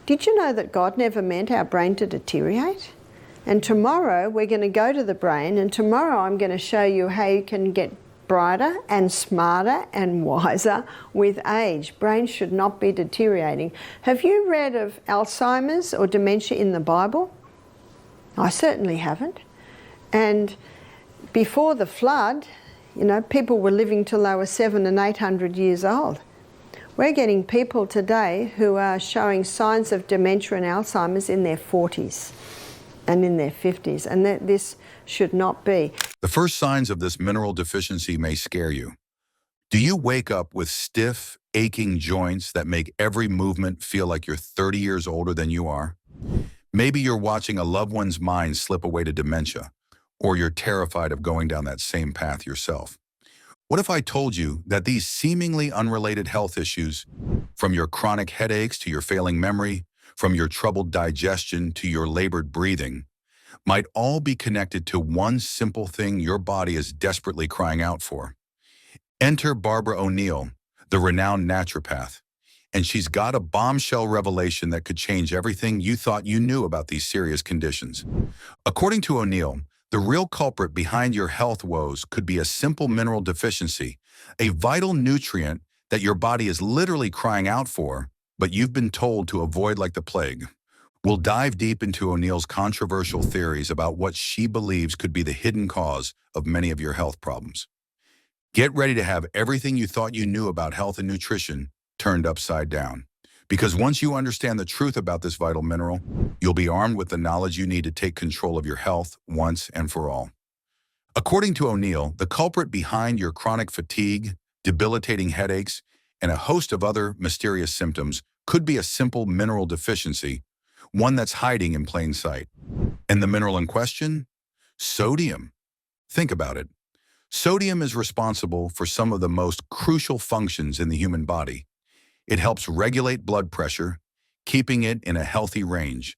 Did you know that God never meant our brain to deteriorate? And tomorrow we're going to go to the brain, and tomorrow I'm going to show you how you can get brighter and smarter and wiser with age. Brains should not be deteriorating. Have you read of Alzheimer's or dementia in the Bible? I certainly haven't. And before the flood, you know, people were living till they were 700 and 800 years old. We're getting people today who are showing signs of dementia and Alzheimer's in their 40s and in their 50s, and this should not be. The first signs of this mineral deficiency may scare you. Do you wake up with stiff, aching joints that make every movement feel like you're 30 years older than you are? Maybe you're watching a loved one's mind slip away to dementia, or you're terrified of going down that same path yourself. What if I told you that these seemingly unrelated health issues, from your chronic headaches to your failing memory, from your troubled digestion to your labored breathing, might all be connected to one simple thing your body is desperately crying out for? Enter Barbara O'Neill, the renowned naturopath, and she's got a bombshell revelation that could change everything you thought you knew about these serious conditions. According to O'Neill, the real culprit behind your health woes could be a simple mineral deficiency, a vital nutrient that your body is literally crying out for, but you've been told to avoid like the plague. We'll dive deep into O'Neill's controversial theories about what she believes could be the hidden cause of many of your health problems. Get ready to have everything you thought you knew about health and nutrition turned upside down. Because once you understand the truth about this vital mineral, you'll be armed with the knowledge you need to take control of your health once and for all. According to O'Neill, the culprit behind your chronic fatigue, debilitating headaches, and a host of other mysterious symptoms could be a simple mineral deficiency, one that's hiding in plain sight. And the mineral in question? Sodium. Think about it. Sodium is responsible for some of the most crucial functions in the human body. It helps regulate blood pressure, keeping it in a healthy range.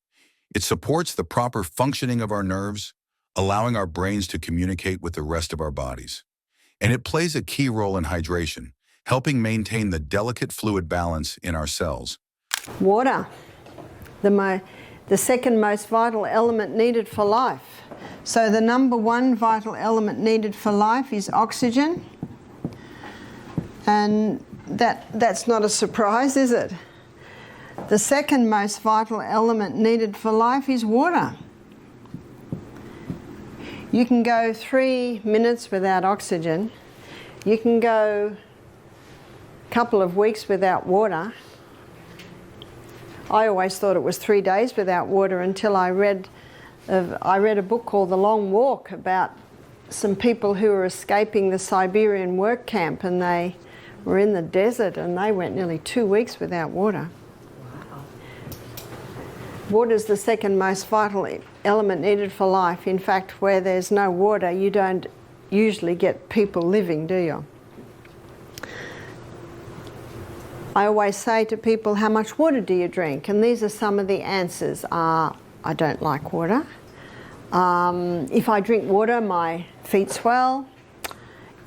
It supports the proper functioning of our nerves, allowing our brains to communicate with the rest of our bodies. And it plays a key role in hydration, helping maintain the delicate fluid balance in our cells. Water, the second most vital element needed for life. So the number one vital element needed for life is oxygen. And that's not a surprise, is it? The second most vital element needed for life is water. You can go 3 minutes without oxygen. You can go a couple of weeks without water. I always thought it was 3 days without water until I read a book called The Long Walk about some people who were escaping the Siberian work camp, and they were in the desert and they went nearly 2 weeks without water. Wow. Water is the second most vital element needed for life. In fact, where there's no water, you don't usually get people living, do you? I always say to people, how much water do you drink? And these are some of the answers. I don't like water. If I drink water, my feet swell.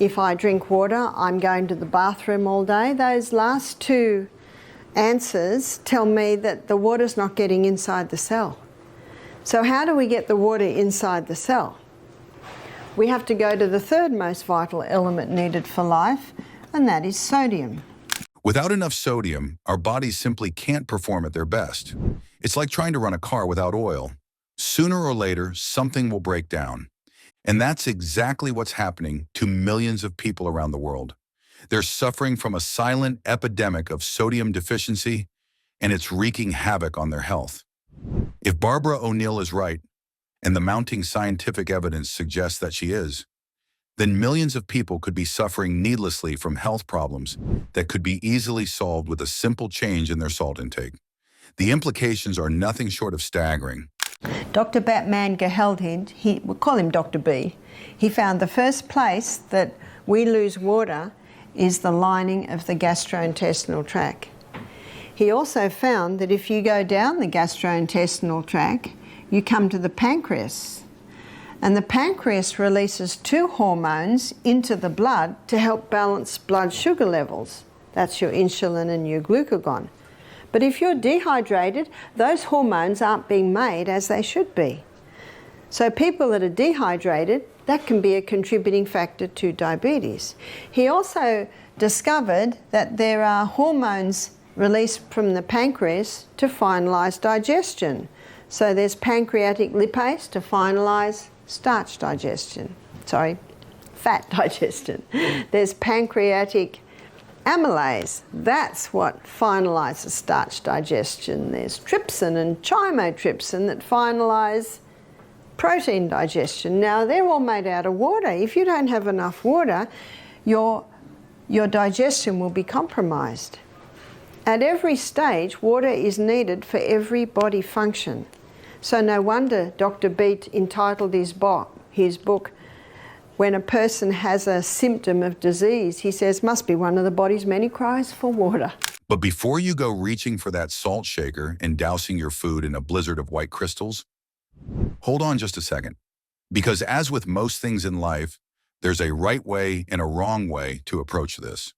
If I drink water, I'm going to the bathroom all day. Those last two answers tell me that the water's not getting inside the cell. So how do we get the water inside the cell? We have to go to the third most vital element needed for life, and that is sodium. Without enough sodium, our bodies simply can't perform at their best. It's like trying to run a car without oil. Sooner or later, something will break down. And that's exactly what's happening to millions of people around the world. They're suffering from a silent epidemic of sodium deficiency, and it's wreaking havoc on their health. If Barbara O'Neill is right, and the mounting scientific evidence suggests that she is, then millions of people could be suffering needlessly from health problems that could be easily solved with a simple change in their salt intake. The implications are nothing short of staggering. Dr. Batman Geheldin, we'll call him Dr. B, he found the first place that we lose water is the lining of the gastrointestinal tract. He also found that if you go down the gastrointestinal tract, you come to the pancreas. And the pancreas releases 2 hormones into the blood to help balance blood sugar levels. That's your insulin and your glucagon. But if you're dehydrated, those hormones aren't being made as they should be. So people that are dehydrated, that can be a contributing factor to diabetes. He also discovered that there are hormones released from the pancreas to finalise digestion. So there's pancreatic lipase to finalise starch digestion. Sorry, fat digestion. There's pancreatic amylase. That's what finalises starch digestion. There's trypsin and chymotrypsin that finalise protein digestion. Now, they're all made out of water. If you don't have enough water, your digestion will be compromised. At every stage, water is needed for every body function. So no wonder Dr. Beat entitled his book, when a person has a symptom of disease, he says, must be one of the body's many cries for water. But before you go reaching for that salt shaker and dousing your food in a blizzard of white crystals, hold on just a second. Because as with most things in life, there's a right way and a wrong way to approach this.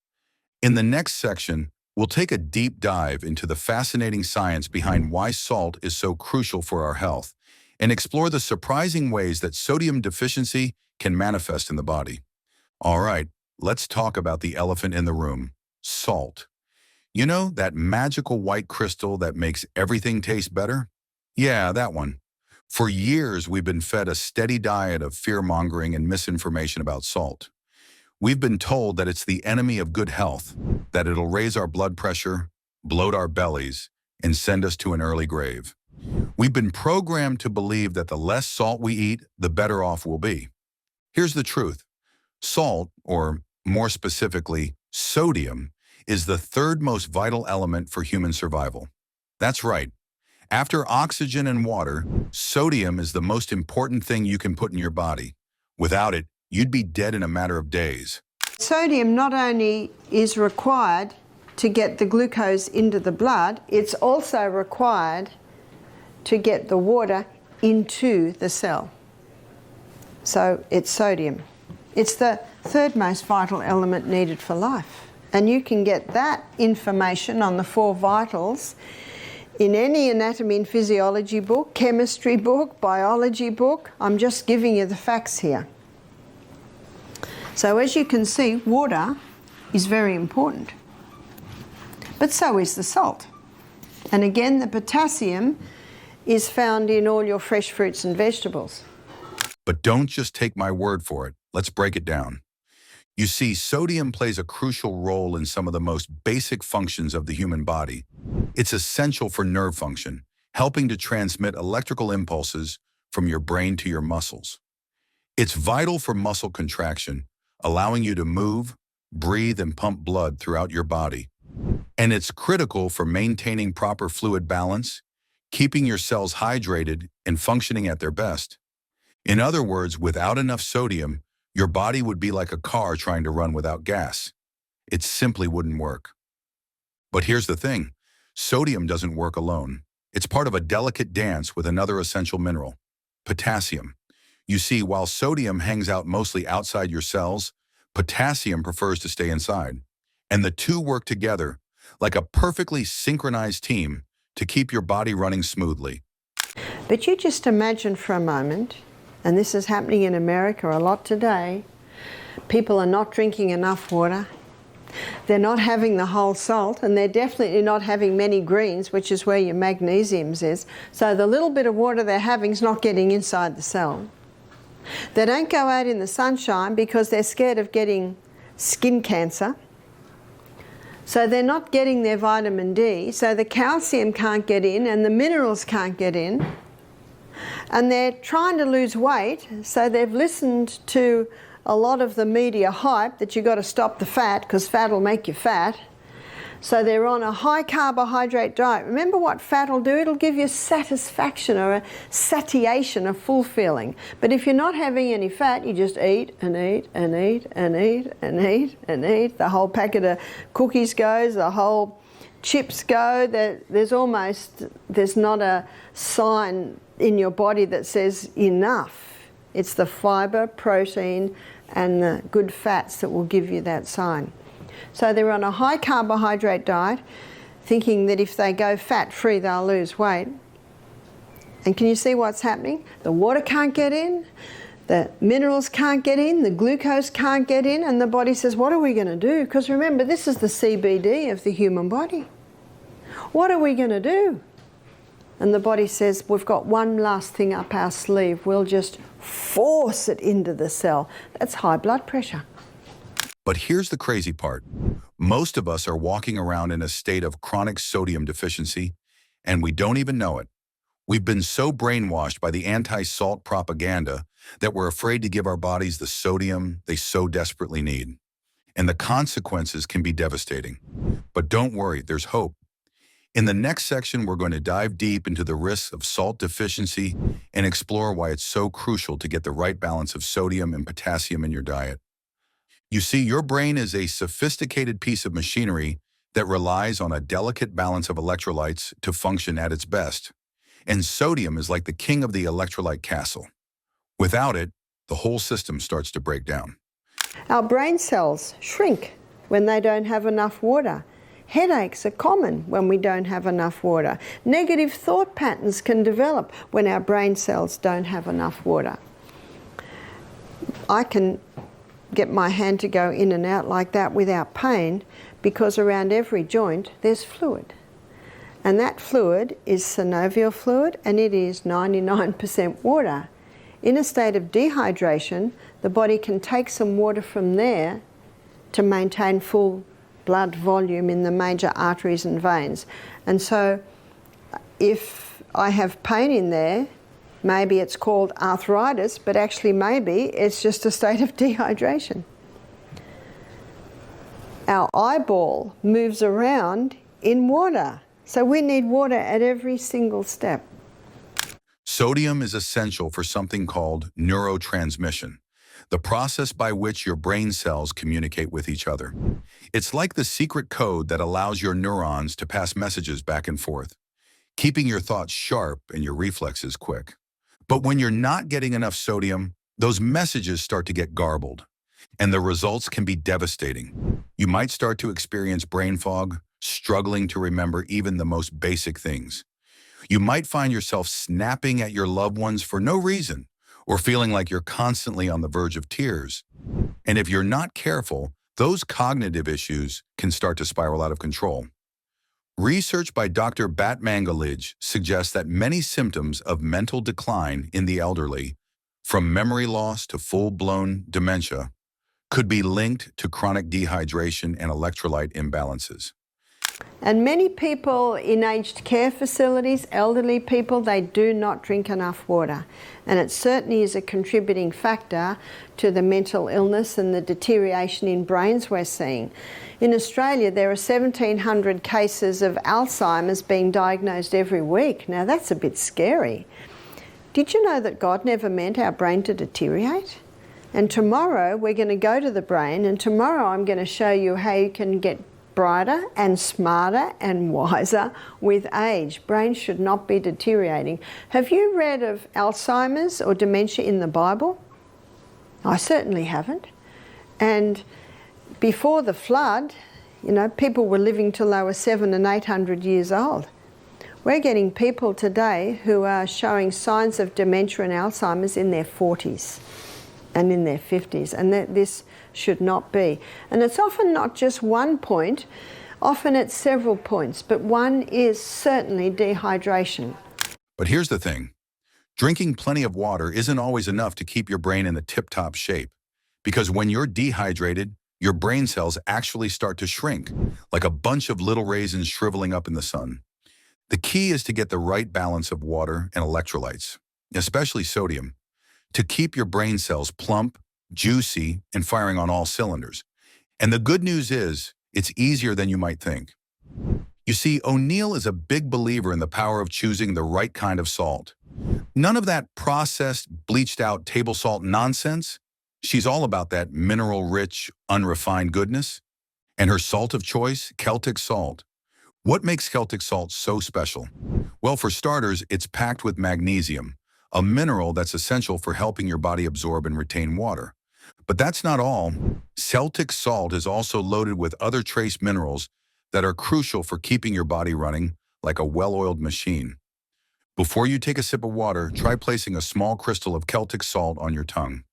In the next section, we'll take a deep dive into the fascinating science behind why salt is so crucial for our health and explore the surprising ways that sodium deficiency can manifest in the body. All right, let's talk about the elephant in the room, salt. You know, that magical white crystal that makes everything taste better? Yeah, that one. For years, we've been fed a steady diet of fear-mongering and misinformation about salt. We've been told that it's the enemy of good health, that it'll raise our blood pressure, bloat our bellies, and send us to an early grave. We've been programmed to believe that the less salt we eat, the better off we'll be. Here's the truth. Salt, or more specifically, sodium, is the third most vital element for human survival. That's right. After oxygen and water, sodium is the most important thing you can put in your body. Without it, you'd be dead in a matter of days. Sodium not only is required to get the glucose into the blood, it's also required to get the water into the cell. So it's sodium. It's the third most vital element needed for life. And you can get that information on the 4 vitals in any anatomy and physiology book, chemistry book, biology book. I'm just giving you the facts here. So as you can see, water is very important. But so is the salt. And again, the potassium is found in all your fresh fruits and vegetables. But don't just take my word for it. Let's break it down. You see, sodium plays a crucial role in some of the most basic functions of the human body. It's essential for nerve function, helping to transmit electrical impulses from your brain to your muscles. It's vital for muscle contraction, allowing you to move, breathe, and pump blood throughout your body. And it's critical for maintaining proper fluid balance, keeping your cells hydrated and functioning at their best. In other words, without enough sodium, your body would be like a car trying to run without gas. It simply wouldn't work. But here's the thing, sodium doesn't work alone. It's part of a delicate dance with another essential mineral, potassium. You see, while sodium hangs out mostly outside your cells, potassium prefers to stay inside. And the two work together like a perfectly synchronized team to keep your body running smoothly. But you just imagine for a moment, and this is happening in America a lot today, people are not drinking enough water, they're not having the whole salt, and they're definitely not having many greens, which is where your magnesiums is. So the little bit of water they're having is not getting inside the cell. They don't go out in the sunshine because they're scared of getting skin cancer. So they're not getting their vitamin D, so the calcium can't get in and the minerals can't get in. And they're trying to lose weight, so they've listened to a lot of the media hype that you've got to stop the fat because fat will make you fat. So they're on a high carbohydrate diet. Remember what fat will do? It'll give you satisfaction or a satiation, a full feeling. But if you're not having any fat, you just eat and eat and eat and eat and eat and eat. The whole packet of cookies goes, the whole chips go. There's not a sign in your body that says enough. It's the fibre, protein and the good fats that will give you that sign. So they're on a high carbohydrate diet. thinking that if they go fat-free they'll lose weight. And can you see what's happening? The water can't get in, the minerals can't get in, the glucose can't get in, and the body says, what are we going to do? Because remember, this is the CBD of the human body. What are we going to do? And the body says, we've got one last thing up our sleeve. We'll just force it into the cell. That's high blood pressure. But here's the crazy part. Most of us are walking around in a state of chronic sodium deficiency, and we don't even know it. We've been so brainwashed by the anti-salt propaganda that we're afraid to give our bodies the sodium they so desperately need. And the consequences can be devastating. But don't worry, there's hope. In the next section, we're going to dive deep into the risks of salt deficiency and explore why it's so crucial to get the right balance of sodium and potassium in your diet. You see, your brain is a sophisticated piece of machinery that relies on a delicate balance of electrolytes to function at its best. And sodium is like the king of the electrolyte castle. Without it, the whole system starts to break down. Our brain cells shrink when they don't have enough water. Headaches are common when we don't have enough water. Negative thought patterns can develop when our brain cells don't have enough water. I can get my hand to go in and out like that without pain because around every joint there's fluid. And that fluid is synovial fluid, and it is 99% water. In a state of dehydration, the body can take some water from there to maintain full blood volume in the major arteries and veins. And so if I have pain in there, maybe it's called arthritis, but actually maybe it's just a state of dehydration. Our eyeball moves around in water. So we need water at every single step. Sodium is essential for something called neurotransmission, the process by which your brain cells communicate with each other. It's like the secret code that allows your neurons to pass messages back and forth, keeping your thoughts sharp and your reflexes quick. But when you're not getting enough sodium, those messages start to get garbled, and the results can be devastating. You might start to experience brain fog, struggling to remember even the most basic things. You might find yourself snapping at your loved ones for no reason, or feeling like you're constantly on the verge of tears. And if you're not careful, those cognitive issues can start to spiral out of control. Research by Dr. Batmangalij suggests that many symptoms of mental decline in the elderly, from memory loss to full-blown dementia, could be linked to chronic dehydration and electrolyte imbalances. And many people in aged care facilities, elderly people, they do not drink enough water. And it certainly is a contributing factor to the mental illness and the deterioration in brains we're seeing. In Australia, there are 1,700 cases of Alzheimer's being diagnosed every week. Now that's a bit scary. Did you know that God never meant our brain to deteriorate? And tomorrow we're going to go to the brain, and tomorrow I'm going to show you how you can get brighter and smarter and wiser with age. Brains should not be deteriorating. Have you read of Alzheimer's or dementia in the Bible? I certainly haven't. And before the flood, you know, people were living till they were 700 and 800 years old. We're getting people today who are showing signs of dementia and Alzheimer's in their 40s and in their 50s, and this should not be. And it's often not just one point, often it's several points, but one is certainly dehydration. But here's the thing. Drinking plenty of water isn't always enough to keep your brain in the tip-top shape, because when you're dehydrated, your brain cells actually start to shrink, like a bunch of little raisins shriveling up in the sun. The key is to get the right balance of water and electrolytes, especially sodium, to keep your brain cells plump, juicy, and firing on all cylinders. And the good news is, it's easier than you might think. You see, O'Neill is a big believer in the power of choosing the right kind of salt. None of that processed, bleached-out table salt nonsense. She's all about that mineral-rich, unrefined goodness. And her salt of choice, Celtic salt. What makes Celtic salt so special? Well, for starters, it's packed with magnesium, a mineral that's essential for helping your body absorb and retain water. But that's not all. Celtic salt is also loaded with other trace minerals that are crucial for keeping your body running like a well-oiled machine. Before you take a sip of water, try placing a small crystal of Celtic salt on your tongue.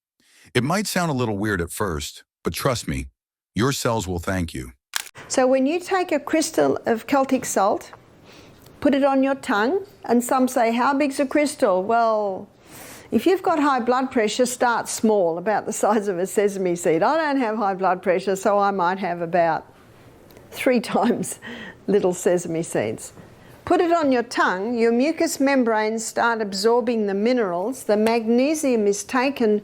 It might sound a little weird at first, but trust me, your cells will thank you. So when you take a crystal of Celtic salt, put it on your tongue, and some say, how big's a crystal? Well, if you've got high blood pressure, start small, about the size of a sesame seed. I don't have high blood pressure, so I might have about 3 times little sesame seeds. Put it on your tongue, your mucous membranes start absorbing the minerals, the magnesium is taken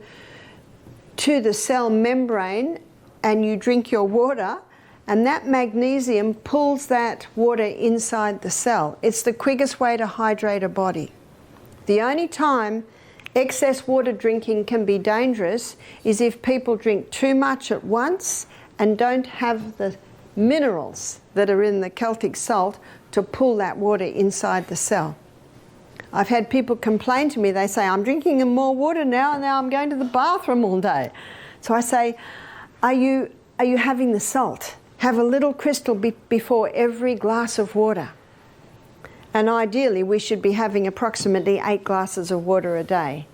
to the cell membrane, and you drink your water, and that magnesium pulls that water inside the cell. It's the quickest way to hydrate a body. The only time excess water drinking can be dangerous is if people drink too much at once and don't have the minerals that are in the Celtic salt to pull that water inside the cell. I've had people complain to me, they say, I'm drinking more water now and now I'm going to the bathroom all day. So I say, are you having the salt? Have a little crystal before every glass of water. And ideally we should be having approximately 8 glasses of water a day.